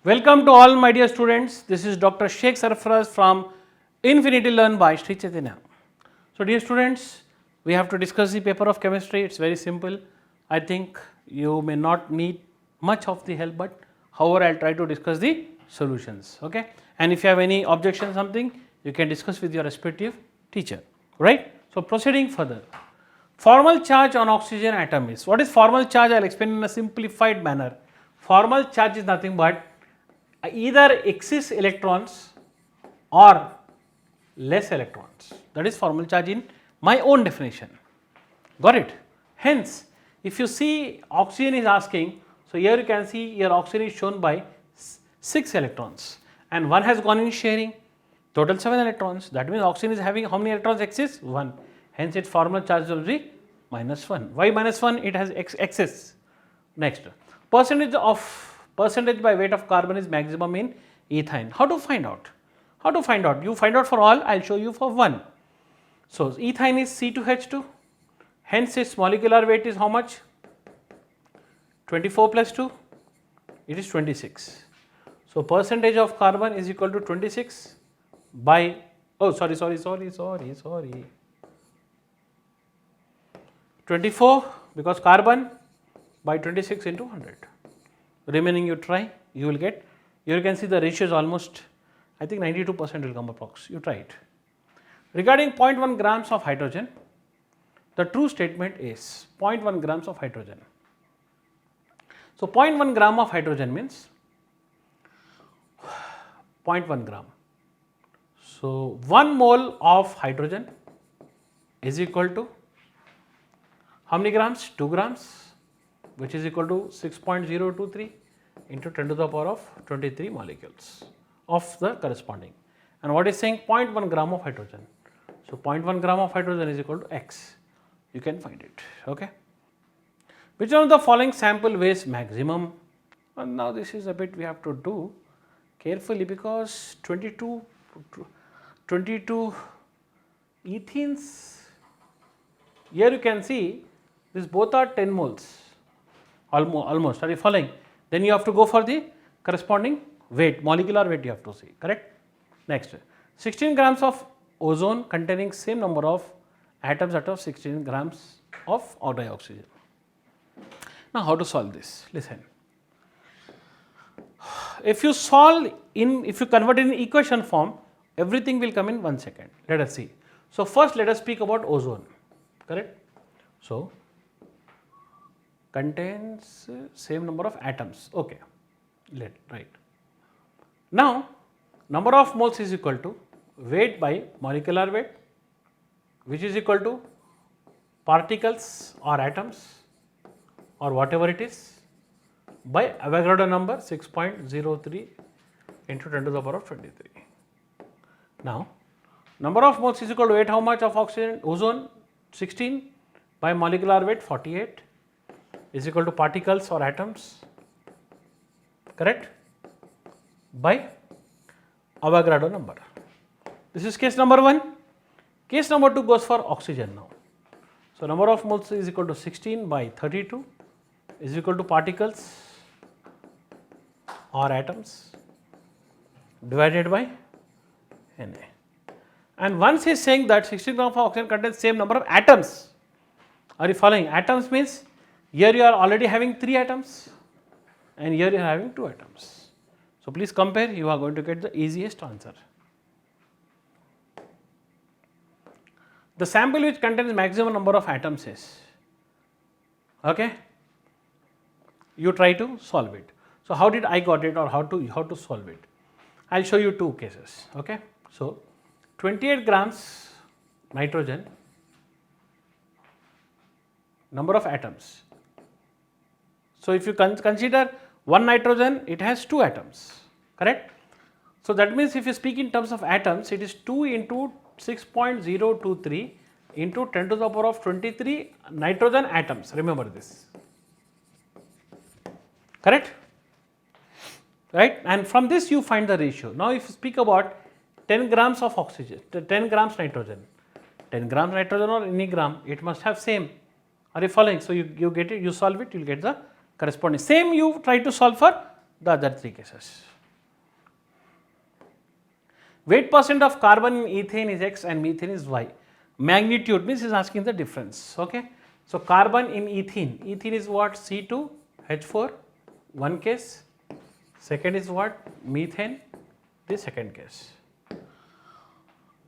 Welcome to all my dear students. This is Dr. Sheikh Sarfaraz from Infinity Learn by Sri Chaitanya. So dear students, we have to discuss the paper of chemistry. It's very simple. I think you may not need much of the help, but however I'll try to discuss the solutions. Okay. And if you have any objection something, you can discuss with your respective teacher. Right. So proceeding further. Formal charge on oxygen atom is, what is formal charge? I'll explain in a simplified manner. Formal charge is nothing but either excess electrons or less electrons. That is formal charge in my own definition. Got it? Hence, if you see oxygen is asking, so here you can see your oxygen is shown by 6 electrons and one has gone in sharing, total 7 electrons. That means oxygen is having how many electrons excess? 1. Hence, its formal charge will be -1. Why -1? It has excess. Next, percentage by weight of carbon is maximum in ethane. How to find out? How to find out? You find out for all, I will show you for one. So, ethane is C2H2, hence its molecular weight is how much? 24 plus 2, it is 26. So, percentage of carbon is equal to 26 by, oh sorry, 24 because carbon by 26 into 100. Remaining you try, you will get, here you can see the ratio is almost, I think 92% will come approx, you try it. Regarding 0.1 grams of hydrogen, the true statement is 0.1 grams of hydrogen. So 0.1 gram of hydrogen means 0.1 gram. So 1 mole of hydrogen is equal to how many grams? 2 grams, which is equal to 6.023 into 10 to the power of 23 molecules of the corresponding. And what is saying? 0.1 gram of hydrogen. So 0.1 gram of hydrogen is equal to X. You can find it. Okay. Which one of the following sample weighs maximum? And now this is a bit we have to do carefully because 22 ethenes. Here you can see this both are 10 moles. Almost, are you following? Then you have to go for the corresponding weight, molecular weight you have to see, correct? Next, 16 grams of ozone containing same number of atoms out of 16 grams of dioxygen. Now, how to solve this? Listen, if you if you convert in equation form, everything will come in 1 second. Let us see. So, first let us speak about ozone, correct? So, contains same number of atoms. Okay, right. Now, number of moles is equal to weight by molecular weight, which is equal to particles or atoms or whatever it is by Avogadro number 6.03 into 10 to the power of 23. Now, number of moles is equal to weight how much of oxygen? Ozone 16 by molecular weight 48. Is equal to particles or atoms, correct, by Avogadro number. This is case number 1. Case number 2 goes for oxygen now. So, number of moles is equal to 16 by 32 is equal to particles or atoms divided by Na. And once he is saying that 16 grams of oxygen contains same number of atoms. Are you following? Atoms means here you are already having 3 atoms and here you are having 2 atoms. So, please compare, you are going to get the easiest answer. The sample which contains maximum number of atoms is, okay, you try to solve it. So, how did I got it or how to solve it? I will show you 2 cases. Okay. So, 28 grams nitrogen, number of atoms. So, if you consider 1 nitrogen, it has 2 atoms, correct? So, that means if you speak in terms of atoms, it is 2 into 6.023 into 10 to the power of 23 nitrogen atoms, remember this, correct? Right? And from this you find the ratio. Now, if you speak about 10 grams of oxygen, 10 grams nitrogen, 10 grams nitrogen or any gram, it must have same. Are you following? So, you get it, you solve it, you will get the corresponding. Same you try to solve for the other three cases. Weight percent of carbon in ethane is X and methane is Y. Magnitude means is asking the difference. Okay. So carbon in ethene is what? C2H4, one case. Second is what? Methane, the second case.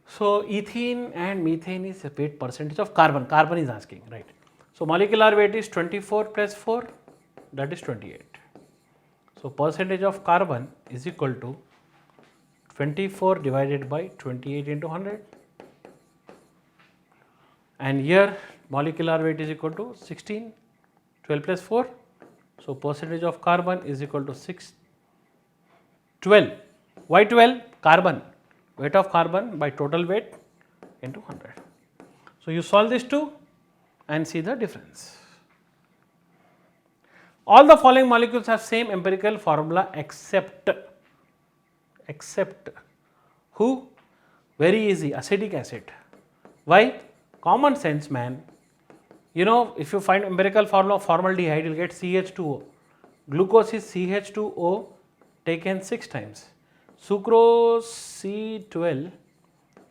So ethene and methane is a weight percentage of carbon. Carbon is asking, right? So molecular weight is 24 plus 4, that is 28. So percentage of carbon is equal to 24 divided by 28 into 100. And here molecular weight is equal to 16, 12 plus 4. So percentage of carbon is equal to 12. Why 12? Carbon. Weight of carbon by total weight into 100. So you solve this two and see the difference. All the following molecules have same empirical formula except who? Very easy, acetic acid. Why? Common sense, man. You know, if you find empirical formula of formaldehyde, you will get CH2O. Glucose is CH2O taken 6 times. Sucrose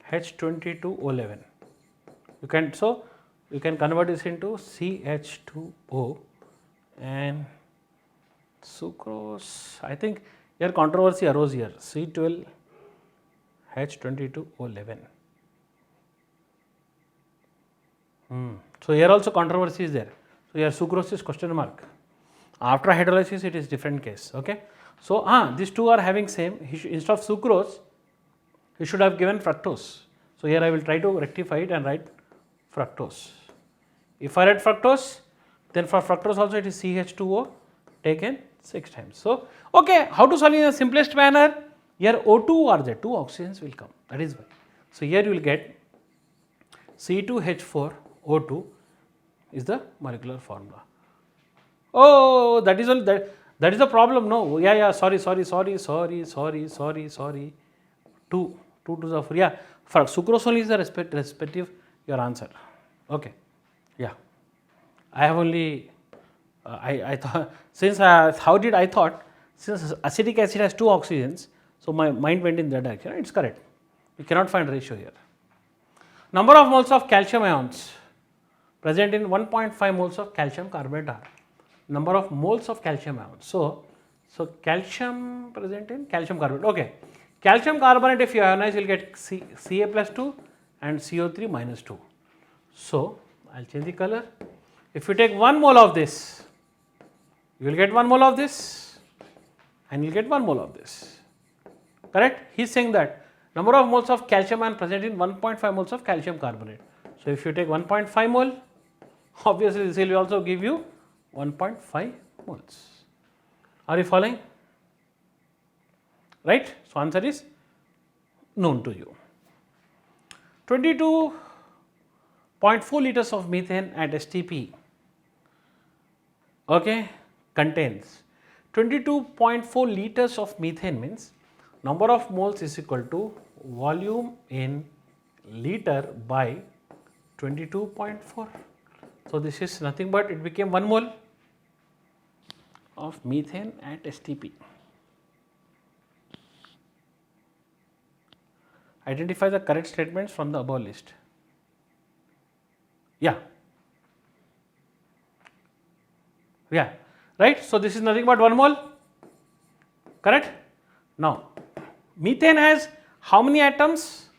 C12H22O11. You can convert this into CH2O and sucrose. I think here controversy arose here. C12H22O11. So here also controversy is there. So here sucrose is question mark. After hydrolysis it is different case. Okay. So these two are having same. Instead of sucrose, he should have given fructose. So here I will try to rectify it and write fructose. If I write fructose, then for fructose also it is CH2O taken 6 times. So okay, how to solve in the simplest manner? Here O2 are there, 2 oxygens will come. That is why. So here you will get C2H4O2 is the molecular formula. Oh, that is all. That is the problem. No, yeah. Sorry. 2 to the 4. Yeah, for sucrose only is the respective your answer. Okay. Yeah, I have only. I thought since how did I thought since acetic acid has 2 oxygens, so my mind went in that direction. It's correct. We cannot find ratio here. Number of moles of calcium ions present in 1.5 moles of calcium carbonate are. Number of moles of calcium ions. So calcium present in calcium carbonate. Okay. Calcium carbonate if you ionize you will get Ca plus 2 and CO3 minus 2. So I will change the color. If you take 1 mole of this, you will get 1 mole of this and you will get 1 mole of this. Correct? He is saying that number of moles of calcium ion present in 1.5 moles of calcium carbonate. So if you take 1.5 mole, obviously this will also give you 1.5 moles. Are you following? Right? So answer is known to you. 22.4 liters of methane at STP, okay, contains 22.4 liters of methane means number of moles is equal to volume in liter by 22.4. So this is nothing but it became 1 mole of methane at STP. Identify the correct statements from the above list. Yeah, right. So this is nothing but 1 mole, correct. Now methane has how many atoms?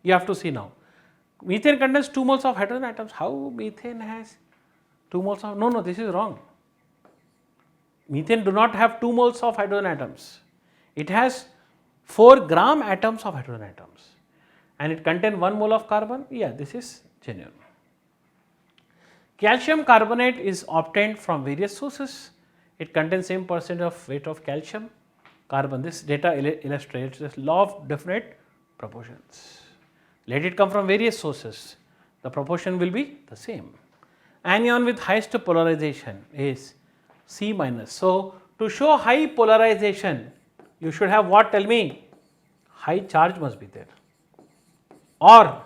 You have to see now. Methane contains 2 moles of hydrogen atoms. How methane has 2 moles of? No, this is wrong. Methane do not have 2 moles of hydrogen atoms. It has 4 gram atoms of hydrogen atoms and it contains 1 mole of carbon. Yeah, this is genuine. Calcium carbonate is obtained from various sources. It contains same percent of weight of calcium carbon. This data illustrates the law of definite proportions. Let it come from various sources. The proportion will be the same. Anion with highest polarization is C minus. So to show high polarization, you should have what? Tell me. High charge must be there. Or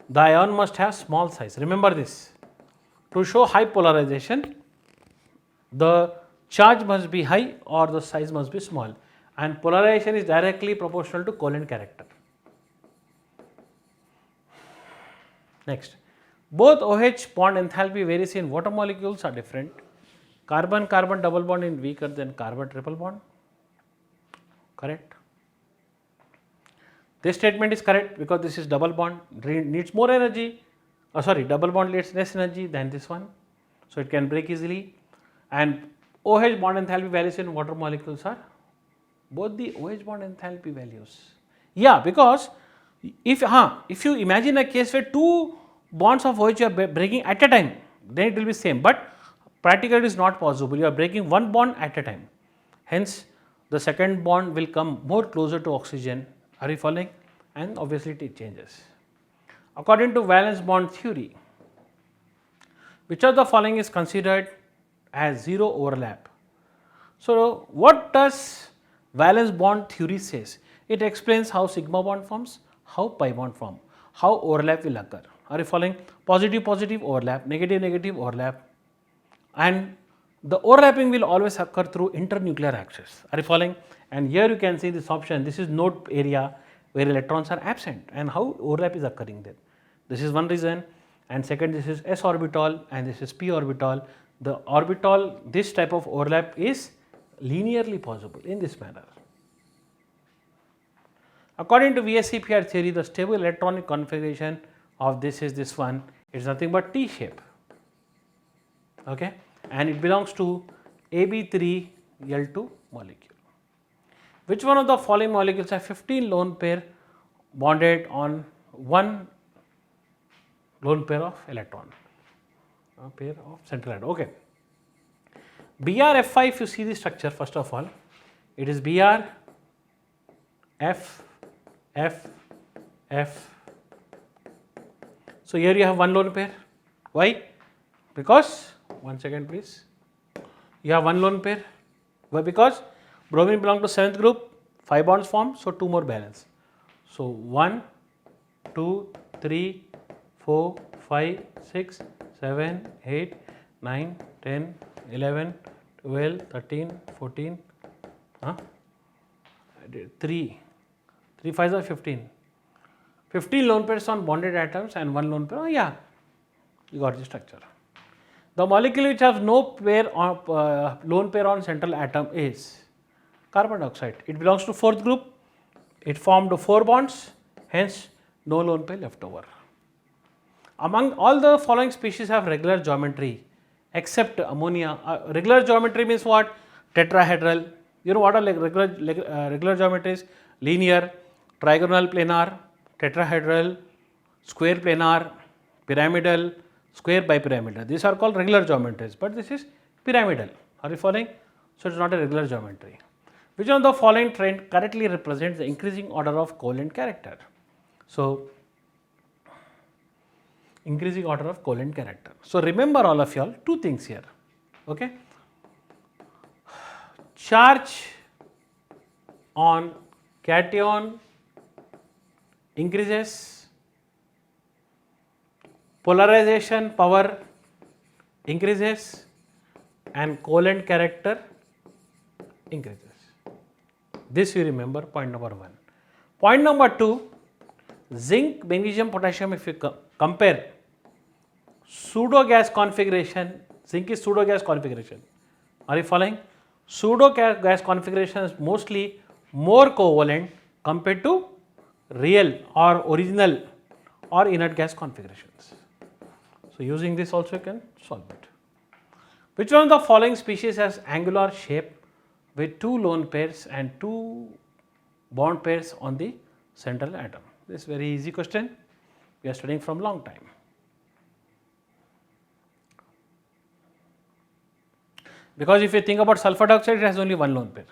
the ion must have small size. Remember this. To show high polarization, the charge must be high or the size must be small, and polarization is directly proportional to covalent character. Next, both OH bond enthalpy varies in water molecules are different. Carbon-carbon double bond is weaker than carbon triple bond. Correct. This statement is correct because this is double bond, needs more energy. Double bond needs less energy than this one, so it can break easily. And OH bond enthalpy values in water molecules are both the OH bond enthalpy values. Yeah, because if you imagine a case where two bonds of OH you are breaking at a time, then it will be same. But practically it is not possible. You are breaking one bond at a time. Hence, the second bond will come more closer to oxygen. Are you following? And obviously it changes. According to valence bond theory, which of the following is considered as zero overlap? So, what does valence bond theory says? It explains how sigma bond forms, how pi bond form, how overlap will occur. Are you following? Positive positive overlap, negative negative overlap, and the overlapping will always occur through internuclear axis. Are you following? And here you can see this option. This is node area where electrons are absent, and how overlap is occurring there. This is one reason, and second, this is s orbital and this is p orbital. The orbital, this type of overlap is linearly possible in this manner. According to VSEPR theory, the stable electronic configuration of this is this one. It is nothing but T shape. Okay, and it belongs to AB3L2 molecule. Which one of the following molecules have 15 lone pair bonded on one lone pair of electron? A pair of central atom. Okay. BrF5, if you see the structure, first of all, it is Br, F, F, F. So here you have one lone pair. Why? Because, one second please, you have one lone pair. Why? Because bromine belongs to 7th group, 5 bonds formed, so 2 more balance. So 1, 2, 3, 4, 5, 6, 7, 8, 9, 10, 11, 12, 13, 14, 3 5s are 15. 15 lone pairs on bonded atoms and 1 lone pair. Oh yeah, you got the structure. The molecule which has no pair on, lone pair on central atom is carbon dioxide. It belongs to 4th group. It formed 4 bonds, hence no lone pair left over. Among all the following species have regular geometry except ammonia. Regular geometry means what? Tetrahedral. You know what are like regular geometries? Linear, trigonal planar, tetrahedral, square planar, pyramidal, square bipyramidal. These are called regular geometries, but this is pyramidal. Are you following? So it is not a regular geometry. Which one of the following trend correctly represents the increasing order of covalent character? So increasing order of covalent character. So remember all of y'all two things here. Okay. Charge on cation increases, polarization power increases, and covalent character increases. This you remember, point number 1. Point number 2, zinc, magnesium, potassium, if you compare pseudo gas configuration, zinc is pseudo gas configuration. Are you following? Pseudo gas configuration is mostly more covalent compared to real or original or inert gas configurations. So using this also you can solve it. Which one of the following species has angular shape with 2 lone pairs and 2 bond pairs on the central atom? This is very easy question. We are studying from long time. Because if you think about sulfur dioxide, it has only 1 lone pair.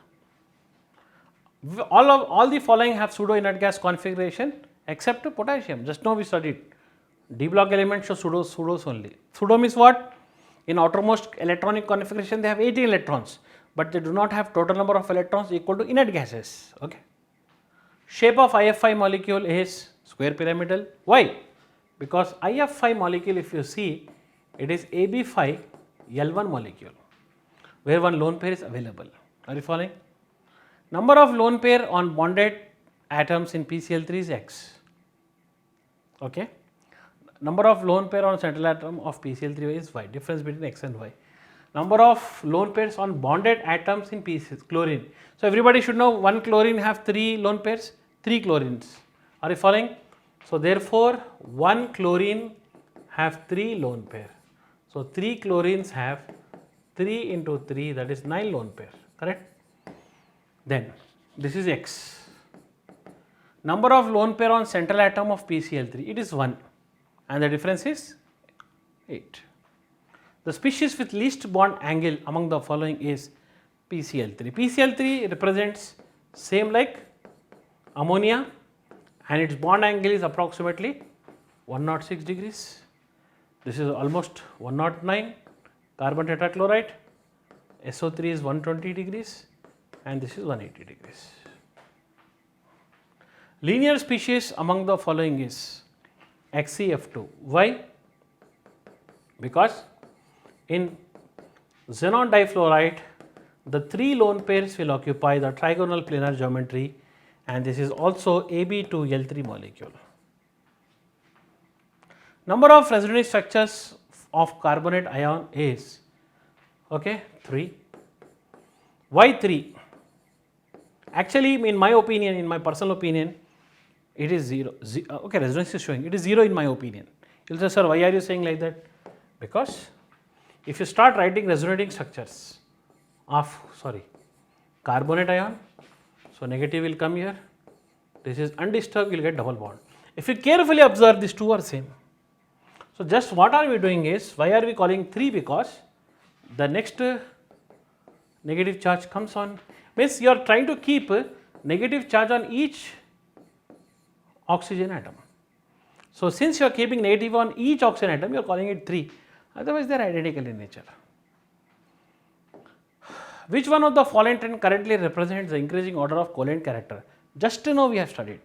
All the following have pseudo inert gas configuration except potassium. Just now we studied d block elements show pseudos only. Pseudo means what? In outermost electronic configuration they have 18 electrons, but they do not have total number of electrons equal to inert gases. Okay. Shape of IF5 molecule is square pyramidal. Why? Because IF5 molecule, if you see, it is AB5 L1 molecule. where one lone pair is available. Are you following? Number of lone pair on bonded atoms in PCl3 is X. Okay. Number of lone pair on central atom of PCl3 is Y. Difference between X and Y. Number of lone pairs on bonded atoms in PCl chlorine. So everybody should know one chlorine have 3 lone pairs, 3 chlorines. Are you following? So therefore, one chlorine have 3 lone pair. So 3 chlorines have 3 into 3, that is 9 lone pair, correct? Then this is X. Number of lone pair on central atom of PCl3, it is 1 and the difference is 8. The species with least bond angle among the following is PCl3. PCl3 represents same like ammonia and its bond angle is approximately 106 degrees. This is almost 109. Carbon tetrachloride, SO3 is 120 degrees and this is 180 degrees. Linear species among the following is XeF2. Why? Because in xenon difluoride, the 3 lone pairs will occupy the trigonal planar geometry and this is also Ab2L3 molecule. Number of resonating structures of carbonate ion is 3. Why 3? Actually, in my opinion, in my personal opinion, it is 0. Okay, resonance is showing it is 0 in my opinion. You will say, sir, why are you saying like that? Because if you start writing resonating structures of carbonate ion, so negative will come here. This is undisturbed, you will get double bond. If you carefully observe, these two are same. So just what are we doing is, why are we calling 3? Because the next negative charge comes on, means you are trying to keep negative charge on each oxygen atom. So since you are keeping negative on each oxygen atom, you are calling it 3, otherwise they are identical in nature. Which one of the following trend currently represents the increasing order of covalent character? Just to know we have studied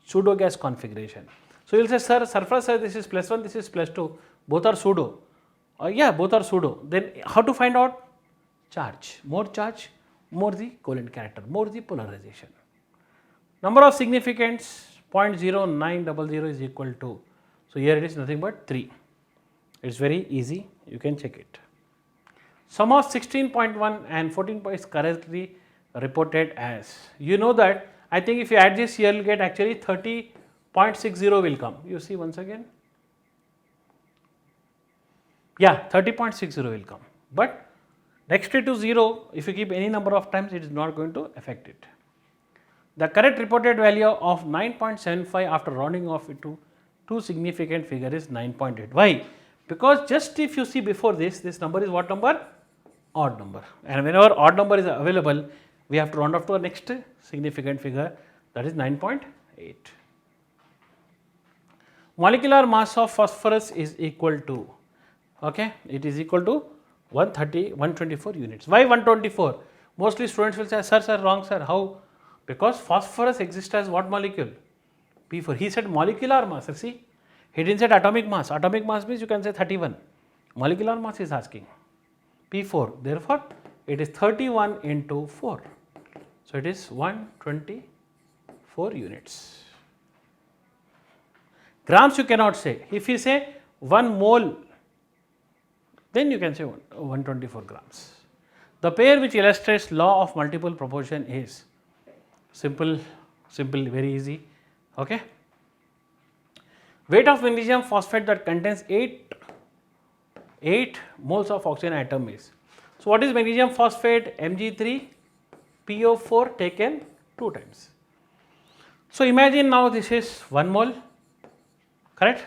pseudo gas configuration. So you will say, sir, surface this is +1, this is +2, both are pseudo. Yeah, both are pseudo. Then how to find out? Charge, more the covalent character, more the polarization. Number of significants 0.0900 is equal to, so here it is nothing but 3. It is very easy, you can check it. Sum of 16.1 and 14 is correctly reported as, you know that, I think if you add this here, you will get actually 30.60 will come. You see once again, yeah, 30.60 will come, but next to 0, if you keep any number of times, it is not going to affect it. The correct reported value of 9.75 after rounding off it to 2 significant figure is 9.8. Why? Because just if you see before this number is what number? Odd number, and whenever odd number is available, we have to round off to the next significant figure, that is 9.8. Molecular mass of phosphorus is equal to, it is equal to 124 units. Why 124? Mostly students will say, sir, wrong sir, how? Because phosphorus exists as what molecule? P4. He said molecular mass, see, he didn't say atomic mass. Atomic mass means you can say 31. Molecular mass is asking P4, therefore it is 31 into 4. So it is 124 units. Grams you cannot say. If you say 1 mole, then you can say 124 grams. The pair which illustrates law of multiple proportion is simple, very easy. Okay. Weight of magnesium phosphate that contains 8 moles of oxygen atom is. So what is magnesium phosphate? Mg3PO4 taken 2 times. So imagine now this is 1 mole, correct?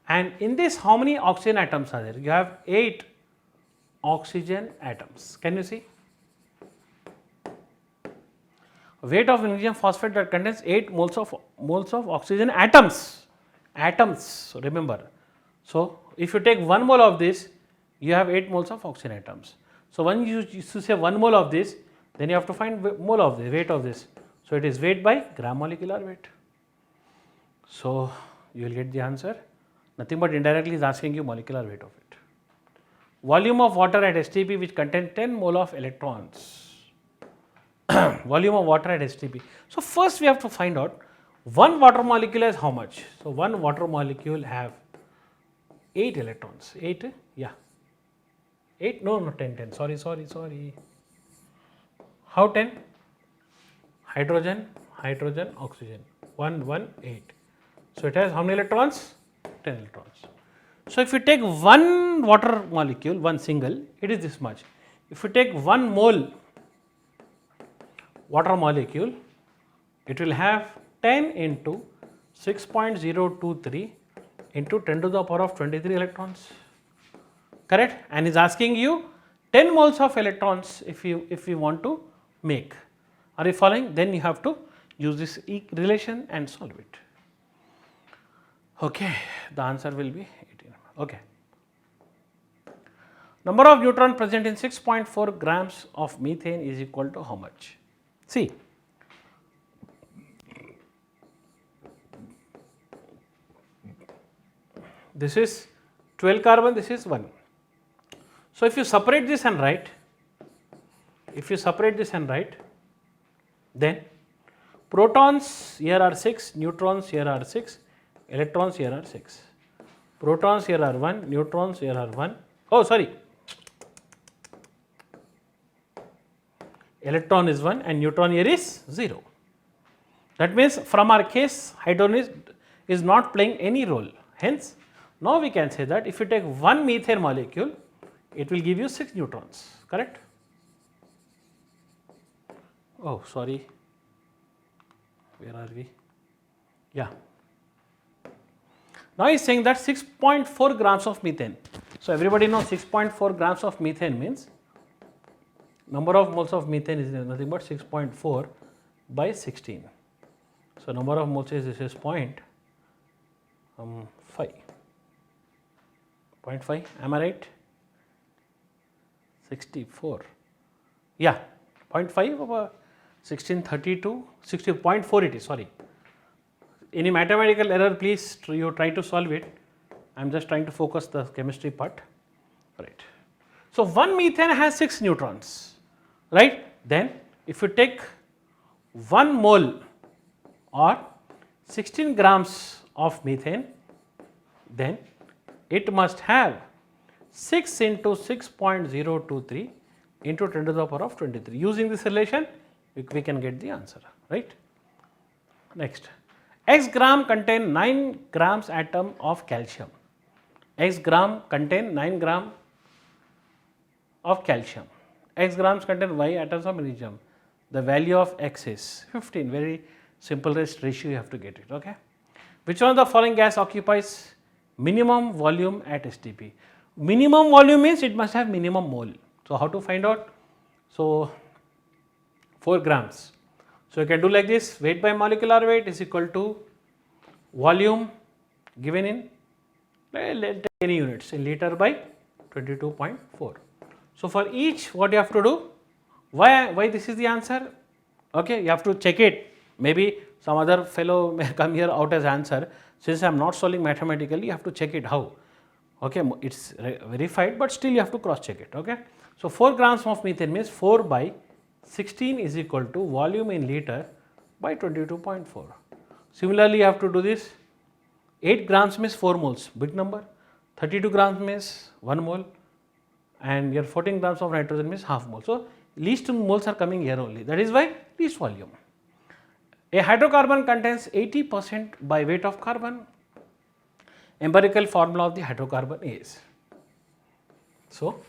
And in this how many oxygen atoms are there? You have 8 oxygen atoms. Can you see? Weight of magnesium phosphate that contains 8 moles of oxygen atoms. So remember. So if you take 1 mole of this, you have 8 moles of oxygen atoms. So when you say 1 mole of this, then you have to find mole of the weight of this. So it is weight by gram molecular weight. So you will get the answer. Nothing but indirectly is asking you molecular weight of it. volume of water at STP which contains 10 mole of electrons. Volume of water at STP. So, first we have to find out one water molecule has how much. So, one water molecule have 8 electrons, 8, yeah, 8, no 10, sorry. How 10? Hydrogen, oxygen, 1, 1, 8. So, it has how many electrons? 10 electrons. So, if you take one water molecule, one single, it is this much. If you take 1 mole water molecule, it will have 10 into 6.023 into 10 to the power of 23 electrons, correct, and is asking you 10 moles of electrons if you want to make. Are you following? Then you have to use this relation and solve it. Okay, the answer will be 18. Okay. Number of neutrons present in 6.4 grams of methane is equal to how much? See, this is 12 carbon, this is 1. So, if you separate this and write, then protons here are 6, neutrons here are 6, electrons here are 6. Protons here are 1, neutrons here are 1. Oh, sorry. Electron is 1 and neutron here is 0. That means from our case, hydrogen is not playing any role. Hence, now we can say that if you take one methane molecule, it will give you 6 neutrons, correct? Oh, sorry. Where are we? Yeah. Now he is saying that 6.4 grams of methane. So everybody knows 6.4 grams of methane means number of moles of methane is nothing but 6.4 by 16. So number of moles is this is 0.5. 0.5, am I right? 64. Yeah, 0.5 over 1632, 60.4 it is, sorry. Any mathematical error, please you try to solve it. I am just trying to focus the chemistry part, right. So, one methane has 6 neutrons, right. Then if you take 1 mole or 16 grams of methane, then it must have 6 into 6.023 into 10 to the power of 23. Using this relation, we can get the answer, right. Next, X gram contain 9 grams atom of calcium. X gram contain 9 gram of calcium. X grams contain Y atoms of magnesium. The value of X is 15. Very simple ratio you have to get it. Okay. Which one of the following gas occupies minimum volume at STP? Minimum volume means it must have minimum mole. So how to find out? So 4 grams. So you can do like this, weight by molecular weight is equal to volume given in any units in liter by 22.4. So for each what you have to do, why this is the answer? Okay, you have to check it. Maybe some other fellow may come here out as answer. Since I am not solving mathematically, you have to check it how. Okay, it is verified, but still you have to cross check it. Okay. So 4 grams of methane means 4 by 16 is equal to volume in liter by 22.4. Similarly, you have to do this. 8 grams means 4 moles, big number. 32 grams means 1 mole, and your 14 grams of nitrogen means half mole. So least moles are coming here only. That is why least volume. A hydrocarbon contains 80% by weight of carbon. Empirical formula of the hydrocarbon is. So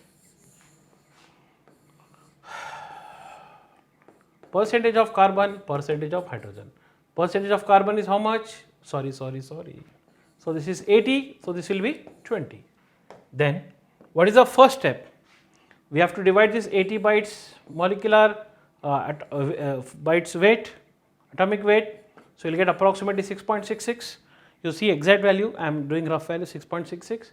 percentage of carbon, percentage of hydrogen. Percentage of carbon is how much? Sorry. So this is 80, so this will be 20. Then what is the first step? We have to divide this 80 by its molecular, by its weight, atomic weight. So you will get approximately 6.66. You see exact value, I am doing rough value 6.66,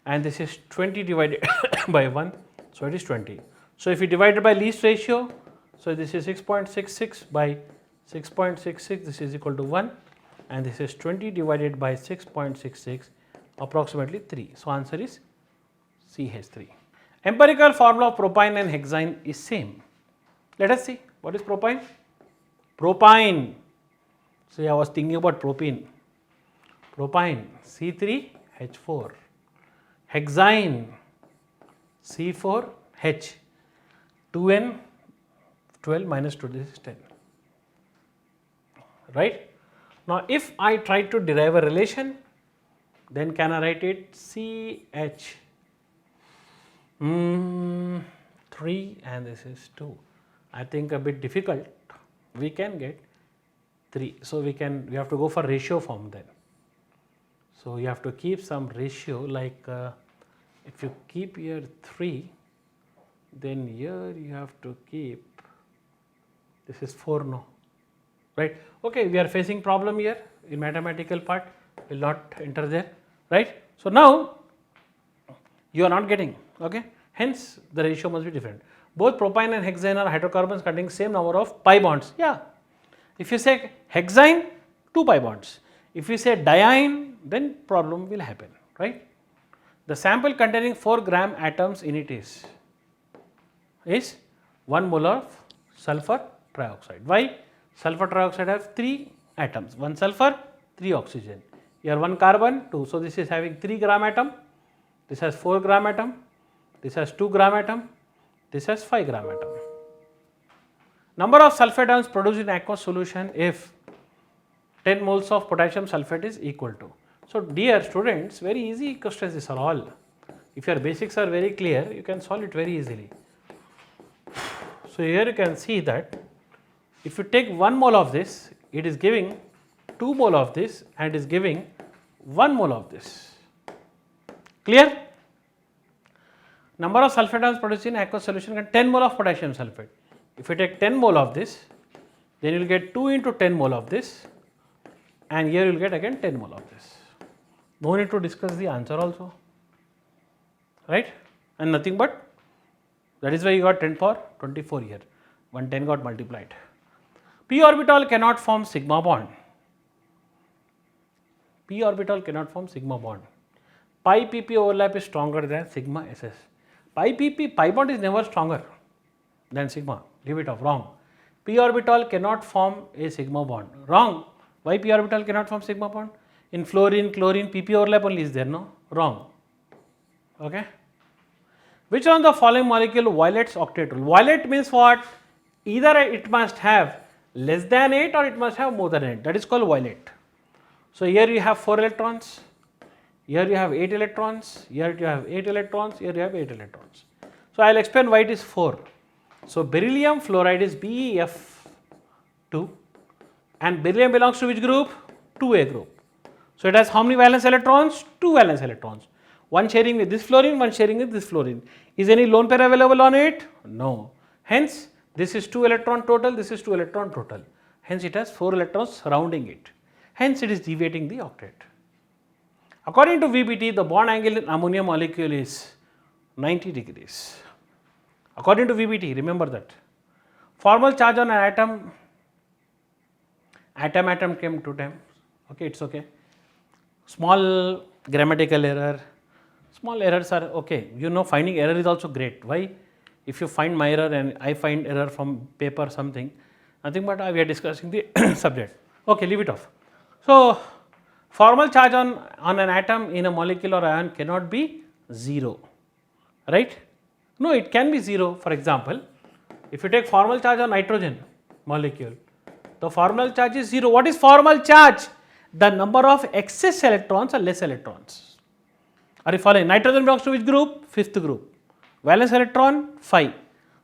and this is 20 divided by 1, so it is 20. So if you divide it by least ratio, so this is 6.66 by 6.66, this is equal to 1, and this is 20 divided by 6.66, approximately 3. So answer is C has 3. Empirical formula of propyne and hexane is same. Let us see what is propyne. Propyne. See, I was thinking about propene. Propyne C3H4. Hexane C4H. 2N 12 minus 2, this is 10. Right? Now, if I try to derive a relation, then can I write it CH 3 and this is 2. I think a bit difficult. We can get 3. So, we have to go for ratio form then. So, you have to keep some ratio like if you keep here 3, then here you have to keep, this is 4 now, right. Okay, we are facing problem here in mathematical part, will not enter there, right. So, now you are not getting, okay, hence the ratio must be different. Both propyne and hexane are hydrocarbons containing same number of pi bonds, yeah. If you say hexane, 2 pi bonds. If you say diene, then problem will happen, right. The sample containing 4 gram atoms in it is 1 mole of sulfur trioxide. Why? Sulfur trioxide have 3 atoms, 1 sulfur, 3 oxygen. Here 1 carbon, 2. So, this is having 3 gram atom, this has 4 gram atom, this has 2 gram atom, this has 5 gram atom. Number of sulfate ions produced in aqueous solution if 10 moles of potassium sulfate is equal to. So, dear students, very easy questions these are all. If your basics are very clear, you can solve it very easily. So, here you can see that if you take 1 mole of this, it is giving 2 mole of this and is giving 1 mole of this. Clear? Number of sulfate ions produced in aqueous solution can 10 mole of potassium sulfate. If you take 10 mole of this, then you will get 2 into 10 mole of this, and here you will get again 10 mole of this. No need to discuss the answer also, right, and nothing but that is why you got 10 power 24 here, 110 got multiplied. P orbital cannot form sigma bond. P orbital cannot form sigma bond. Pi pp overlap is stronger than sigma ss. Pi pp, pi bond is never stronger than sigma, leave it off, wrong. P orbital cannot form a sigma bond, wrong. Why p orbital cannot form sigma bond? In fluorine, chlorine, pp overlap only is there, no? Wrong. Okay. Which one of the following molecule violates octet rule? Violate means what? Either it must have less than 8 or it must have more than 8. That is called violate. So, here you have 4 electrons, here you have 8 electrons, here you have 8 electrons, here you have 8 electrons. So, I will explain why it is 4. So, beryllium fluoride is BeF2 and beryllium belongs to which group? 2A group. So, it has how many valence electrons? 2 valence electrons. One sharing with this fluorine, one sharing with this fluorine. Is any lone pair available on it? No. Hence, this is 2 electron total, this is 2 electron total. Hence, it has 4 electrons surrounding it. Hence, it is deviating the octet. According to VBT, the bond angle in ammonia molecule is 90 degrees. According to VBT, remember that. Formal charge on an atom came 2 times. Okay, it's okay. Small grammatical error, small errors are okay. You know, finding error is also great. Why? If you find my error and I find error from paper something, nothing but we are discussing the subject. Okay, leave it off. So, formal charge on an atom in a molecule or ion cannot be 0, right? No, it can be 0. For example, if you take formal charge on nitrogen molecule, the formal charge is 0. What is formal charge? The number of excess electrons or less electrons. Are you following? Nitrogen belongs to which group? 5th group. Valence electron 5.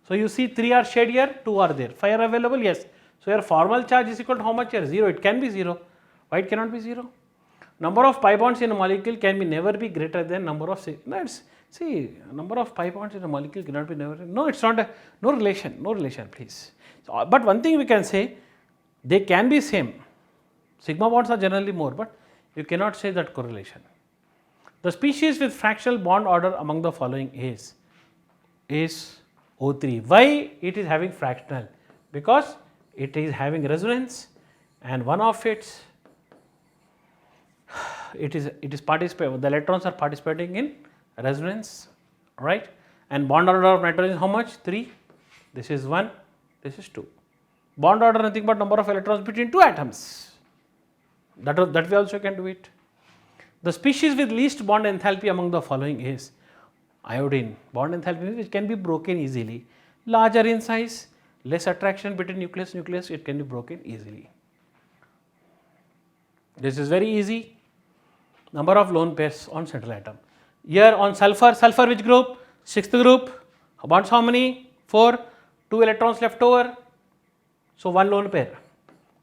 So, you see 3 are shared here, 2 are there, 5 are available, yes. So, your formal charge is equal to how much here? 0. It can be 0. Why it cannot be 0? Number of pi bonds in a molecule can be never be greater than number of, see, number of pi bonds in a molecule cannot be never, no, it's not no relation please. So, but one thing we can say, they can be same. Sigma bonds are generally more, but you cannot say that correlation. The species with fractional bond order among the following is O3. Why it is having fractional? Because it is having resonance and one of its it is participating, the electrons are participating in resonance, right, and bond order of nitrogen is how much? 3. This is 1, this is 2. Bond order nothing but number of electrons between two atoms. That we also can do it. The species with least bond enthalpy among the following is iodine. Bond enthalpy which can be broken easily. Larger in size, less attraction between nucleus, it can be broken easily. This is very easy. Number of lone pairs on central atom. Here on sulfur, sulfur which group? 6th group. Bonds how many? 4. 2 electrons left over. So 1 lone pair.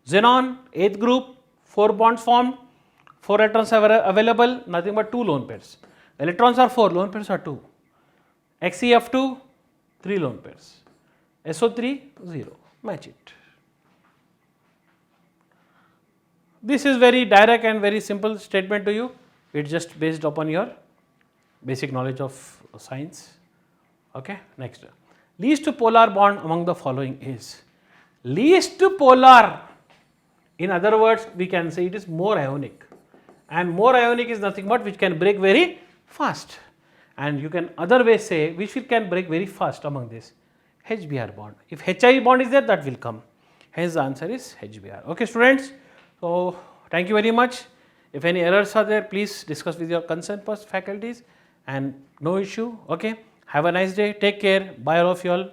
Xenon, 8th group, 4 bonds formed, 4 electrons are available, nothing but 2 lone pairs. Electrons are 4, lone pairs are 2. XeF2, 3 lone pairs. SO3, 0. Match it. This is very direct and very simple statement to you. It's just based upon your basic knowledge of science. Okay, next. Least polar bond among the following is least polar. In other words, we can say it is more ionic, and more ionic is nothing but which can break very fast, and you can other way say which can break very fast among this HBr bond. If HI bond is there, that will come. Hence the answer is HBr. Okay, students. So thank you very much. If any errors are there, please discuss with your concerned faculties, and no issue. Okay. Have a nice day. Take care. Bye all of you all.